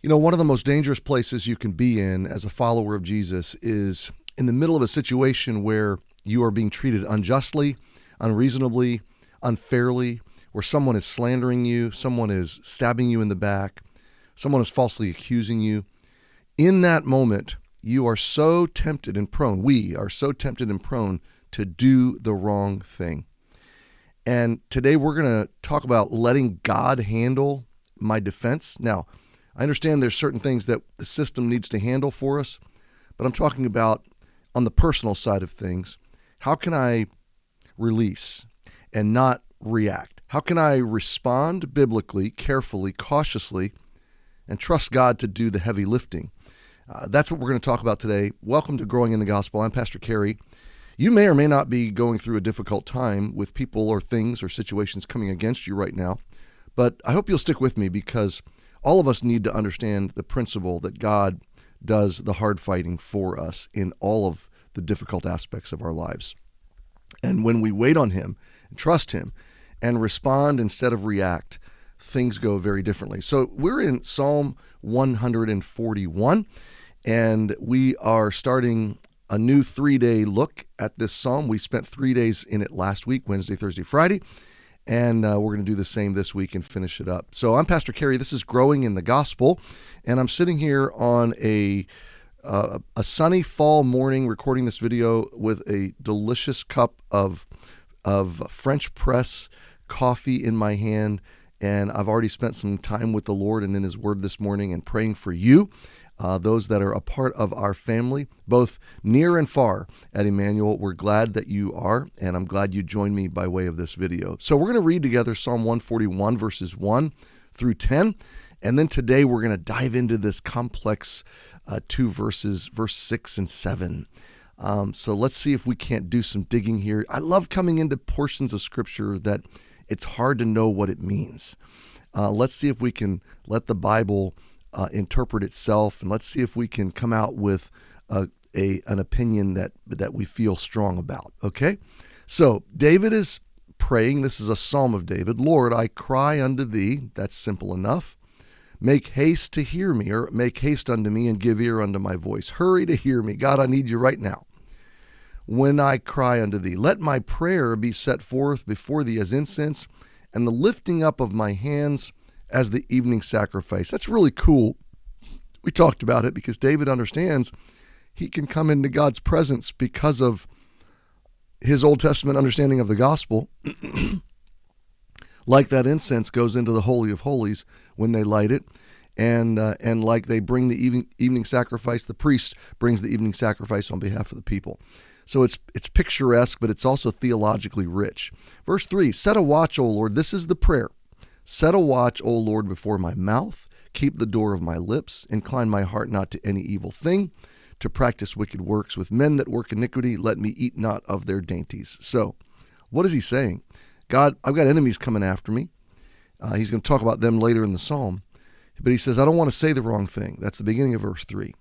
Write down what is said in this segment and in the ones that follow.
You know, one of the most dangerous places you can be in as a follower of Jesus is in the middle of a situation where you are being treated unjustly, unreasonably, unfairly, where someone is slandering you, someone is stabbing you in the back, someone is falsely accusing you. In that moment, you are so tempted and prone, we are so tempted and prone to do the wrong thing. And today we're going to talk about letting God handle my defense. Now, I understand there's certain things that the system needs to handle for us, but I'm talking about on the personal side of things. How can I release and not react? How can I respond biblically, carefully, cautiously, and trust God to do the heavy lifting? That's what we're going to talk about today. Welcome to Growing in the Gospel. I'm Pastor Cary. You may or may not be going through a difficult time with people or things or situations coming against you right now, but I hope you'll stick with me because all of us need to understand the principle that God does the hard fighting for us in all of the difficult aspects of our lives. And when we wait on Him and trust Him and respond instead of react, things go very differently. So we're in Psalm 141, and we are starting a new 3-day look at this psalm. We spent 3 days in it last week, Wednesday, Thursday, Friday, and we're going to do the same this week and finish it up. So I'm Pastor Cary. This is Growing in the Gospel, and I'm sitting here on a sunny fall morning recording this video with a delicious cup of French press coffee in my hand, and I've already spent some time with the Lord and in His Word this morning and praying for you. Those that are a part of our family, both near and far at Emmanuel. We're glad that you are, and I'm glad you joined me by way of this video. So we're going to read together Psalm 141, verses 1 through 10, and then today we're going to dive into this complex two verses, verse 6 and 7. So let's see if we can't do some digging here. I love coming into portions of Scripture that it's hard to know what it means. Let's see if we can let the Bible interpret itself, and let's see if we can come out with an opinion that we feel strong about. Okay, so David is praying. This is a psalm of David. Lord, I cry unto thee. That's simple enough. Make haste to hear me, or make haste unto me and give ear unto my voice. Hurry to hear me. God, I need you right now. When I cry unto thee, let my prayer be set forth before thee as incense, and the lifting up of my hands as the evening sacrifice. That's really cool. We talked about it because David understands he can come into God's presence because of his Old Testament understanding of the gospel. Like that incense goes into the Holy of Holies when they light it, and like they bring the evening sacrifice, the priest brings the evening sacrifice on behalf of the people. So it's picturesque, but it's also theologically rich. Verse 3, set a watch, O Lord. This is the prayer. Set a watch, O Lord, before my mouth. Keep the door of my lips. Incline my heart not to any evil thing, to practice wicked works with men that work iniquity. Let me eat not of their dainties. So what is he saying? God, I've got enemies coming after me. He's going to talk about them later in the psalm. But he says, I don't want to say the wrong thing. That's the beginning of verse 3.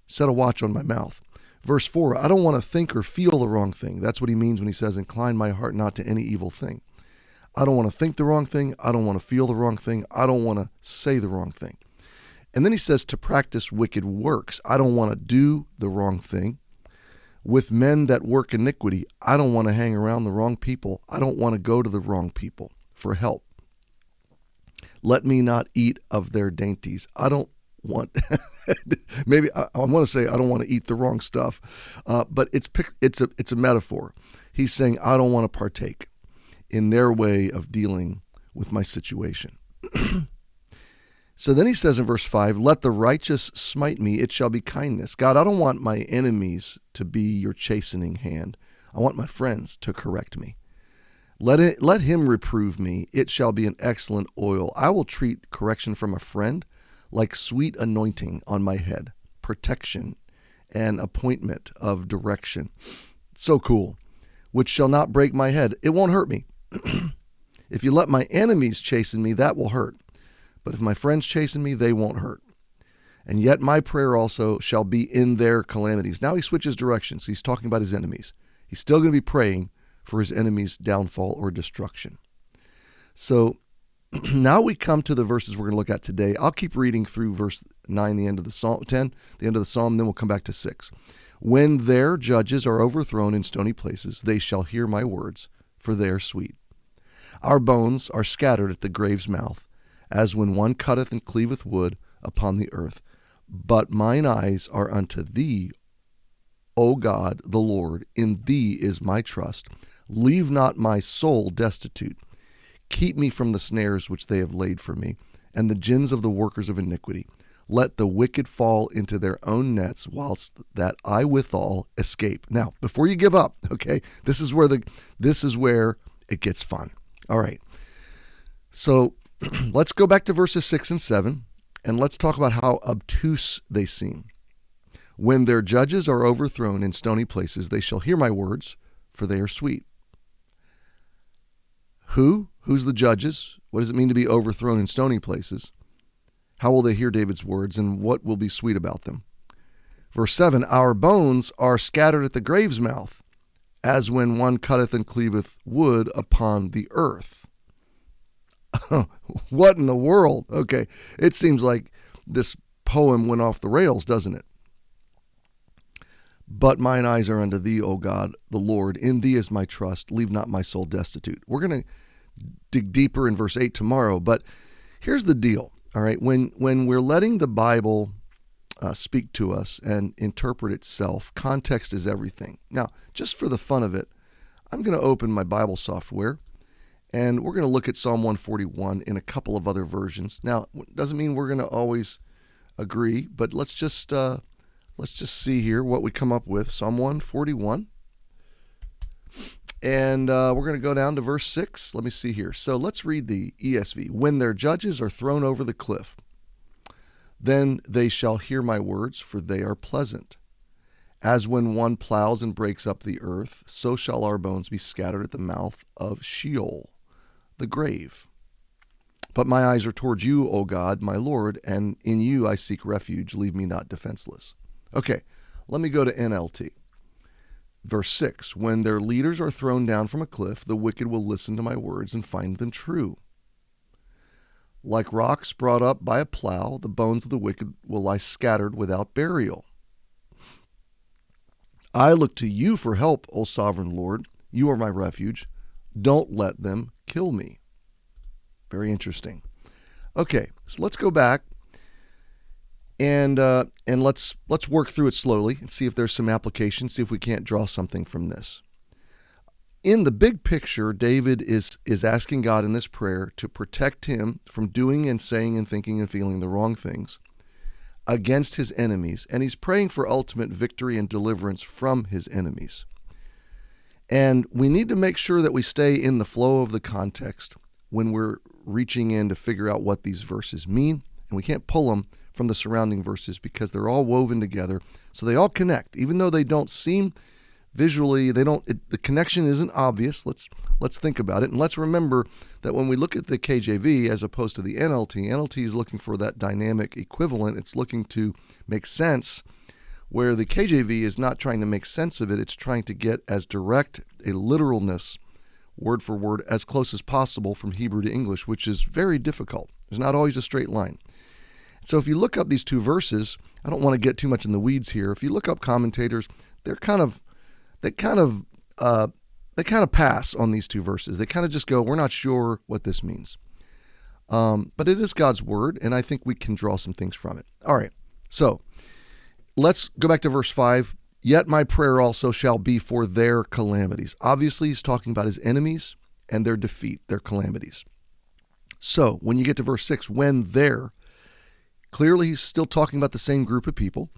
Set a watch on my mouth. Verse 4, I don't want to think or feel the wrong thing. That's what he means when he says, incline my heart not to any evil thing. I don't want to think the wrong thing. I don't want to feel the wrong thing. I don't want to say the wrong thing. And then he says to practice wicked works. I don't want to do the wrong thing. With men that work iniquity, I don't want to hang around the wrong people. I don't want to go to the wrong people for help. Let me not eat of their dainties. I don't want, maybe I want to say I don't want to eat the wrong stuff, but it's a metaphor. He's saying I don't want to partake in their way of dealing with my situation. So then he says in verse 5, let the righteous smite me, it shall be kindness. God, I don't want my enemies to be your chastening hand. I want my friends to correct me. Let him reprove me, it shall be an excellent oil. I will treat correction from a friend like sweet anointing on my head, protection and appointment of direction. So cool. Which shall not break my head. It won't hurt me. If you let my enemies chasten me, that will hurt. But if my friends chasten me, they won't hurt. And yet my prayer also shall be in their calamities. Now he switches directions. He's talking about his enemies. He's still going to be praying for his enemies' downfall or destruction. So Now we come to the verses we're going to look at today. I'll keep reading through verse 9, the end of the Psalm, 10, the end of the Psalm, then we'll come back to 6. When their judges are overthrown in stony places, they shall hear my words, for they are sweet. Our bones are scattered at the grave's mouth, as when one cutteth and cleaveth wood upon the earth. But mine eyes are unto thee, O God, the Lord. In thee is my trust. Leave not my soul destitute. Keep me from the snares which they have laid for me, and the gins of the workers of iniquity. Let the wicked fall into their own nets, whilst that I withal escape. Now, before you give up, okay, this is where it gets fun. All right. So let's go back to verses 6 and 7, and let's talk about how obtuse they seem. When their judges are overthrown in stony places, they shall hear my words, for they are sweet. Who's the judges? What does it mean to be overthrown in stony places? How will they hear David's words, and what will be sweet about them? Verse 7, our bones are scattered at the grave's mouth, as when one cutteth and cleaveth wood upon the earth. What in the world? Okay, it seems like this poem went off the rails, doesn't it? But mine eyes are unto thee, O God, the Lord. In thee is my trust. Leave not my soul destitute. We're going to dig deeper in verse 8 tomorrow, but here's the deal, all right? When we're letting the Bible speak to us and interpret itself, context is everything. Now, just for the fun of it, I'm going to open my Bible software, and we're going to look at Psalm 141 in a couple of other versions. Now, it doesn't mean we're going to always agree, but let's just see here what we come up with. Psalm 141. And we're going to go down to verse 6. Let me see here. So let's read the ESV. When their judges are thrown over the cliff, then they shall hear my words, for they are pleasant. As when one plows and breaks up the earth, so shall our bones be scattered at the mouth of Sheol, the grave. But my eyes are towards you, O God, my Lord, and in you I seek refuge. Leave me not defenseless. Okay, let me go to NLT. Verse 6, when their leaders are thrown down from a cliff, the wicked will listen to my words and find them true. Like rocks brought up by a plow, the bones of the wicked will lie scattered without burial. I look to you for help, O sovereign Lord. You are my refuge. Don't let them kill me. Very interesting. Okay, so let's go back. And let's work through it slowly and see if there's some application, see if we can't draw something from this. In the big picture, David is asking God in this prayer to protect him from doing and saying and thinking and feeling the wrong things against his enemies, and he's praying for ultimate victory and deliverance from his enemies. And we need to make sure that we stay in the flow of the context when we're reaching in to figure out what these verses mean, and we can't pull them from the surrounding verses because they're all woven together, so they all connect. Even though they don't seem visually, the connection isn't obvious. Let's think about it, and let's remember that when we look at the KJV as opposed to the NLT is looking for that dynamic equivalent. It's looking to make sense, where the KJV is not trying to make sense of it. It's trying to get as direct a literalness, word for word, as close as possible from Hebrew to English, which is very difficult. There's not always a straight line. So if you look up these two verses, I don't want to get too much in the weeds here. If you look up commentators, they kind of pass on these two verses. They kind of just go, we're not sure what this means. But it is God's word, and I think we can draw some things from it. All right, so let's go back to verse 5. Yet my prayer also shall be for their calamities. Obviously, he's talking about his enemies and their defeat, their calamities. So when you get to verse 6, when their, clearly he's still talking about the same group of people,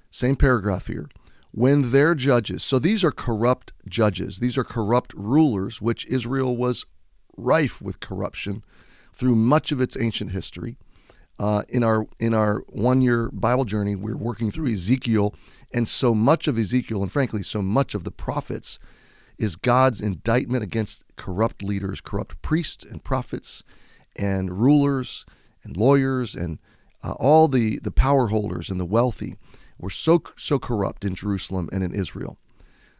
same paragraph here. When their judges, so these are corrupt judges, these are corrupt rulers, which Israel was rife with corruption through much of its ancient history. In our 1-year Bible journey, we're working through Ezekiel, and so much of Ezekiel, and frankly, so much of the prophets, is God's indictment against corrupt leaders, corrupt priests and prophets and rulers and lawyers and all the power holders and the wealthy were so corrupt in Jerusalem and in Israel.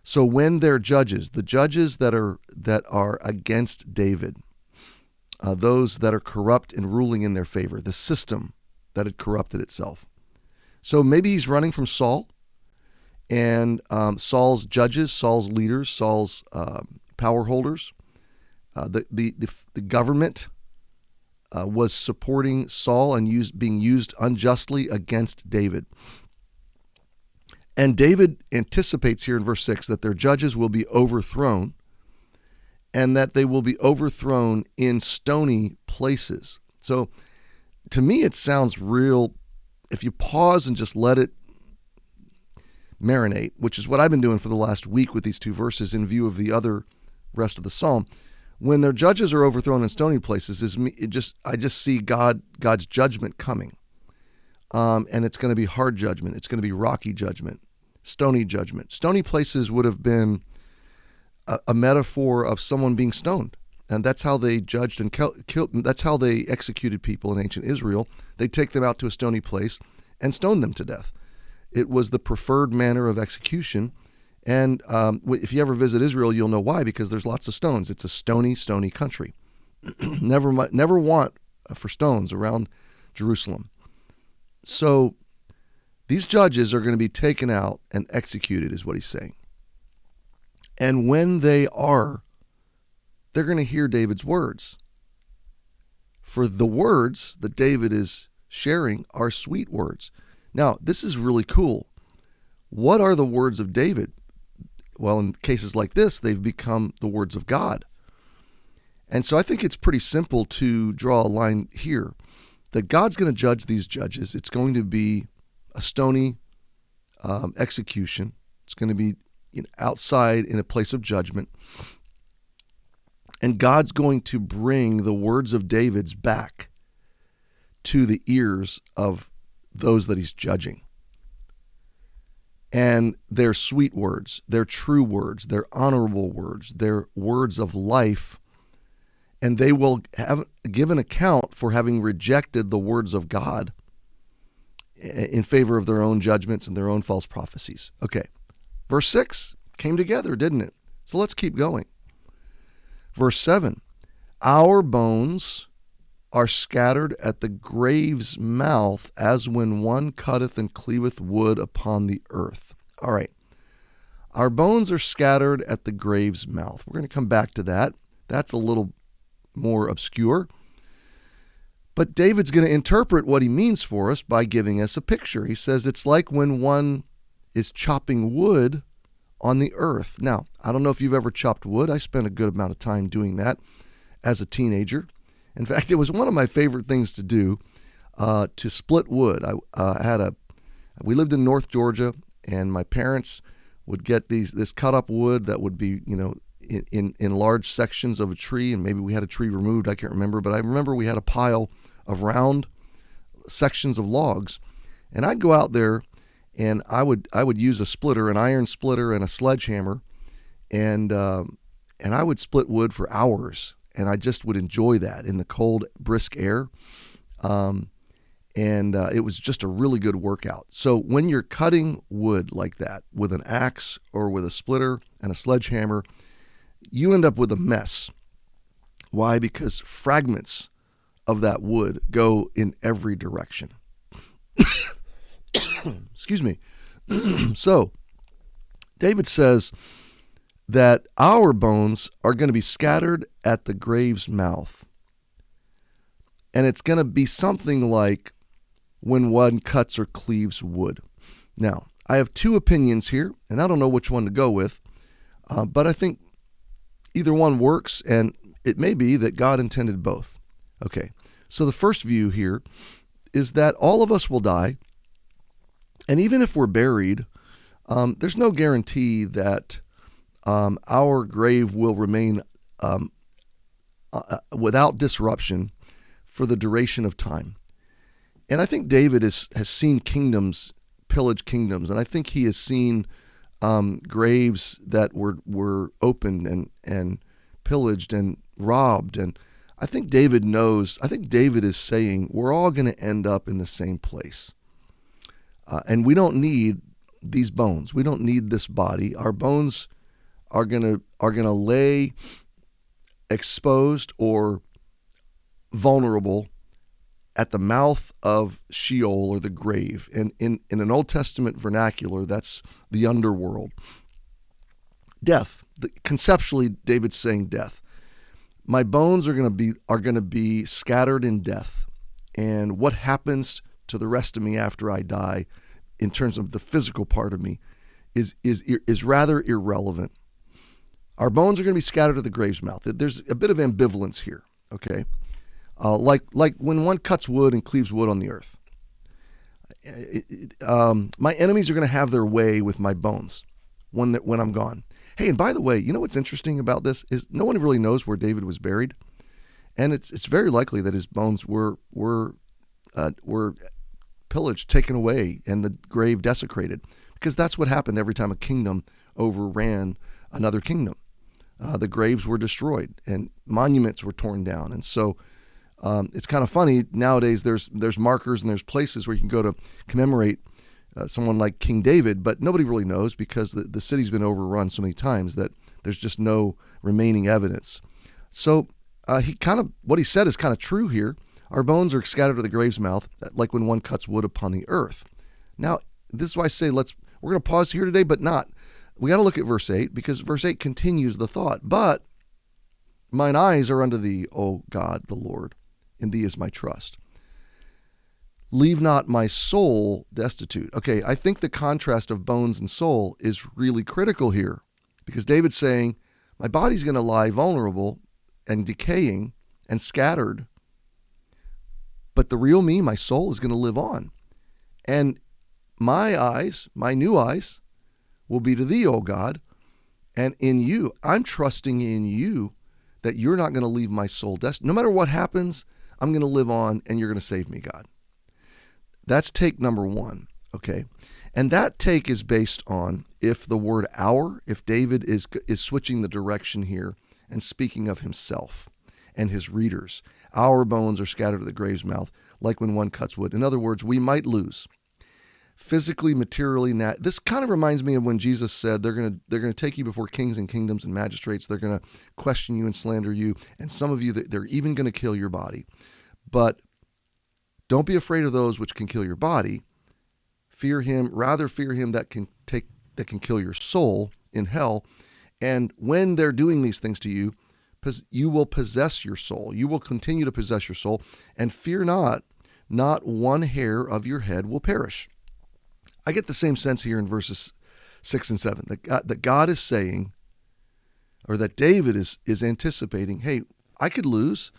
So when their judges, the judges that are against David, those that are corrupt and ruling in their favor, the system that had corrupted itself. So maybe he's running from Saul and Saul's judges, Saul's leaders, Saul's power holders. The government was supporting Saul and being used unjustly against David. And David anticipates here in verse 6 that their judges will be overthrown, and that they will be overthrown in stony places. So to me, it sounds real. If you pause and just let it marinate, which is what I've been doing for the last week with these two verses in view of the other rest of the psalm, when their judges are overthrown in stony places, I just see God's judgment coming. And it's going to be hard judgment. It's going to be rocky judgment, stony judgment. Stony places would have been a metaphor of someone being stoned. And that's how they judged and killed. That's how they executed people in ancient Israel. They'd take them out to a stony place and stone them to death. It was the preferred manner of execution. And if you ever visit Israel, you'll know why, because there's lots of stones. It's a stony, stony country. Never want for stones around Jerusalem. So these judges are going to be taken out and executed, is what he's saying. And when they are, they're going to hear David's words. For the words that David is sharing are sweet words. Now, this is really cool. What are the words of David? Well, in cases like this, they've become the words of God. And so I think it's pretty simple to draw a line here that God's going to judge these judges. It's going to be a stony execution. It's going to be outside in a place of judgment. And God's going to bring the words of David's back to the ears of those that he's judging. And they're sweet words, they're true words, they're honorable words, they're words of life. And they will give an account for having rejected the words of God in favor of their own judgments and their own false prophecies. Okay. Verse 6 came together, didn't it? So let's keep going. Verse 7, our bones are scattered at the grave's mouth, as when one cutteth and cleaveth wood upon the earth. All right. Our bones are scattered at the grave's mouth. We're going to come back to that. That's a little more obscure. But David's going to interpret what he means for us by giving us a picture. He says it's like when one is chopping wood on the earth. Now, I don't know if you've ever chopped wood. I spent a good amount of time doing that as a teenager. In fact, it was one of my favorite things to do, to split wood. We lived in North Georgia, and my parents would get this cut up wood that would be, in large sections of a tree, and maybe we had a tree removed. I can't remember, but I remember we had a pile of round sections of logs, and I'd go out there, and I would use a splitter, an iron splitter, and a sledgehammer, and I would split wood for hours. And I just would enjoy that in the cold, brisk air. And it was just a really good workout. So when you're cutting wood like that with an axe or with a splitter and a sledgehammer, you end up with a mess. Why? Because fragments of that wood go in every direction. Excuse me. So David says that our bones are going to be scattered at the grave's mouth. And it's going to be something like when one cuts or cleaves wood. Now, I have two opinions here, and I don't know which one to go with, but I think either one works, and it may be that God intended both. Okay, so the first view here is that all of us will die, and even if we're buried, there's no guarantee that our grave will remain without disruption for the duration of time. And I think David has seen kingdoms pillage kingdoms, and I think he has seen graves that were opened and pillaged and robbed. And I think David knows. I think David is saying we're all going to end up in the same place, and we don't need these bones. We don't need this body. Our bones are gonna lay exposed or vulnerable at the mouth of Sheol, or the grave. And in an Old Testament vernacular, that's the underworld. Death. Conceptually, David's saying death. My bones are going to be scattered in death. And what happens to the rest of me after I die, in terms of the physical part of me, is rather irrelevant. Our bones are going to be scattered to the grave's mouth. There's a bit of ambivalence here, okay? Like when one cuts wood and cleaves wood on the earth. My enemies are going to have their way with my bones when I'm gone. Hey, and by the way, you know what's interesting about this is no one really knows where David was buried, and it's very likely that his bones were pillaged, taken away, and the grave desecrated, because that's what happened every time a kingdom overran another kingdom. The graves were destroyed and monuments were torn down, and so it's kind of funny nowadays. There's markers and there's places where you can go to commemorate someone like King David, but nobody really knows because the city's been overrun so many times that there's just no remaining evidence. So what he said is kind of true here. Our bones are scattered to the grave's mouth, like when one cuts wood upon the earth. Now, this is why I say we're going to pause here today, but not. We got to look at verse 8, because verse 8 continues the thought. But mine eyes are unto thee, O God, the Lord, in thee is my trust. Leave not my soul destitute. Okay, I think the contrast of bones and soul is really critical here, because David's saying, my body's going to lie vulnerable and decaying and scattered, but the real me, my soul, is going to live on. And my eyes, my new eyes, will be to thee, O God, and in you. I'm trusting in you that you're not going to leave my soul destitute. No matter what happens, I'm going to live on, and you're going to save me, God. That's take number one, okay? And that take is based on if David is switching the direction here and speaking of himself and his readers. Our bones are scattered to the grave's mouth, like when one cuts wood. In other words, we might lose physically, materially. This kind of reminds me of when Jesus said they're going to take you before kings and kingdoms and magistrates. They're going to question you and slander you, and some of you, they're even going to kill your body. But don't be afraid of those which can kill your body. Fear him that can kill your soul in hell. And when they're doing these things to you, you will possess your soul. You will continue to possess your soul, and fear not one hair of your head will perish. I get the same sense here in verses 6 and 7, that God is saying, or that David is anticipating, hey, I could lose.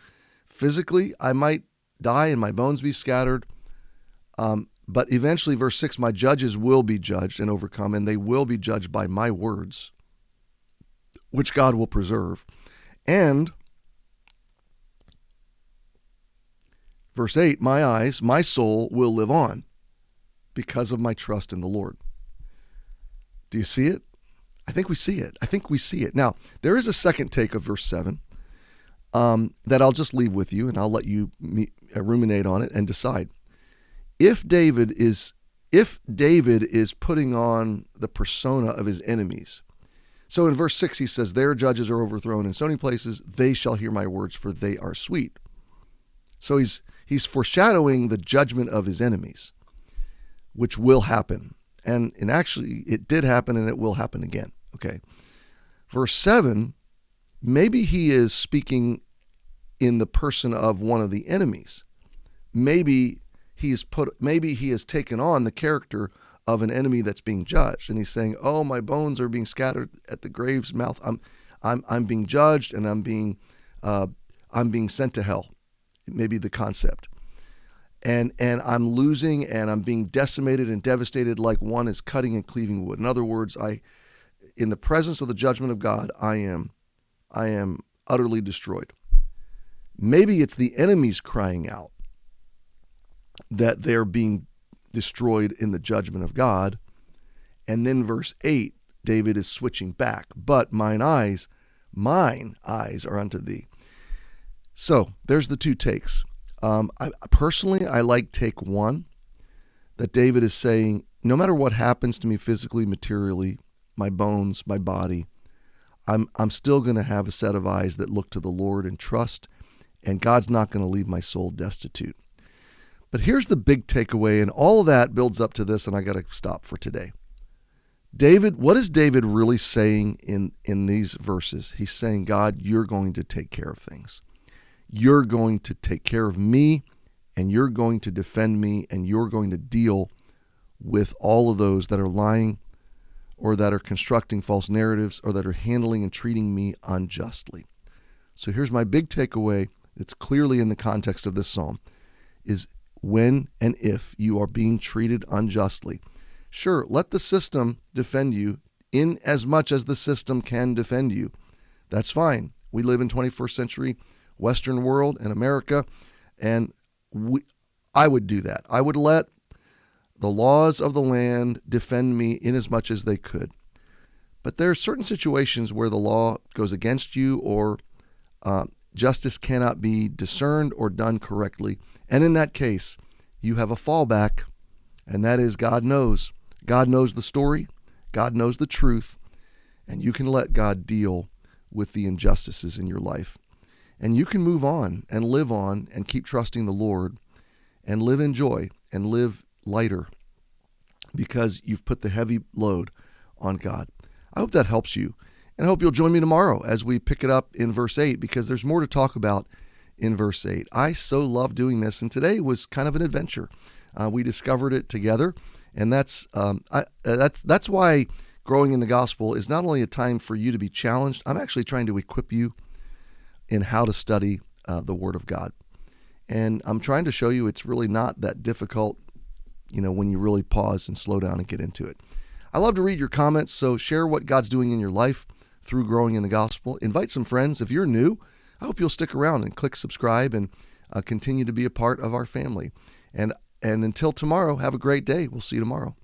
Physically, I might die and my bones be scattered. But eventually, verse 6, my judges will be judged and overcome, and they will be judged by my words, which God will preserve. And verse 8, my soul will live on because of my trust in the Lord. Do you see it? I think we see it. Now, there is a second take of verse 7 that I'll just leave with you, and I'll let you ruminate on it and decide. If David is putting on the persona of his enemies. So in verse 6, he says, their judges are overthrown in stony places. They shall hear my words, for they are sweet. So he's foreshadowing the judgment of his enemies, which will happen. And actually, it did happen, and it will happen again. Okay. Verse 7, maybe he is speaking in the person of one of the enemies. Maybe he has taken on the character of an enemy that's being judged, and he's saying, "Oh, my bones are being scattered at the grave's mouth. I'm being judged, and I'm being sent to hell." It may be the concept, and I'm losing, and I'm being decimated and devastated, like one is cutting and cleaving wood. In other words, in the presence of the judgment of God, I am utterly destroyed. Maybe it's the enemies crying out that they're being destroyed in the judgment of God. And then verse 8, David is switching back. But mine eyes are unto thee. So there's the two takes. I like take one, that David is saying, no matter what happens to me physically, materially, my bones, my body, I'm still going to have a set of eyes that look to the Lord and trust and God's not going to leave my soul destitute. But here's the big takeaway, and all of that builds up to this, and I got to stop for today. David, what is David really saying in these verses? He's saying, God, you're going to take care of things. You're going to take care of me, and you're going to defend me, and you're going to deal with all of those that are lying or that are constructing false narratives or that are handling and treating me unjustly. So here's my big takeaway. It's clearly in the context of this psalm, is when and if you are being treated unjustly, sure, let the system defend you in as much as the system can defend you. That's fine. We live in 21st century Western world in America, and I would do that. I would let the laws of the land defend me in as much as they could. But there are certain situations where the law goes against you, or justice cannot be discerned or done correctly. And in that case, you have a fallback, and that is God knows. God knows the story. God knows the truth. And you can let God deal with the injustices in your life. And you can move on and keep trusting the Lord and live in joy and live lighter because you've put the heavy load on God. I hope that helps you. And I hope you'll join me tomorrow as we pick it up in verse 8, because there's more to talk about in verse 8. I so love doing this, and today was kind of an adventure. We discovered it together, and that's why growing in the gospel is not only a time for you to be challenged. I'm actually trying to equip you in how to study the Word of God. And I'm trying to show you it's really not that difficult, when you really pause and slow down and get into it. I love to read your comments, so share what God's doing in your life through growing in the gospel. Invite some friends. If you're new, I hope you'll stick around and click subscribe and continue to be a part of our family. And until tomorrow, have a great day. We'll see you tomorrow.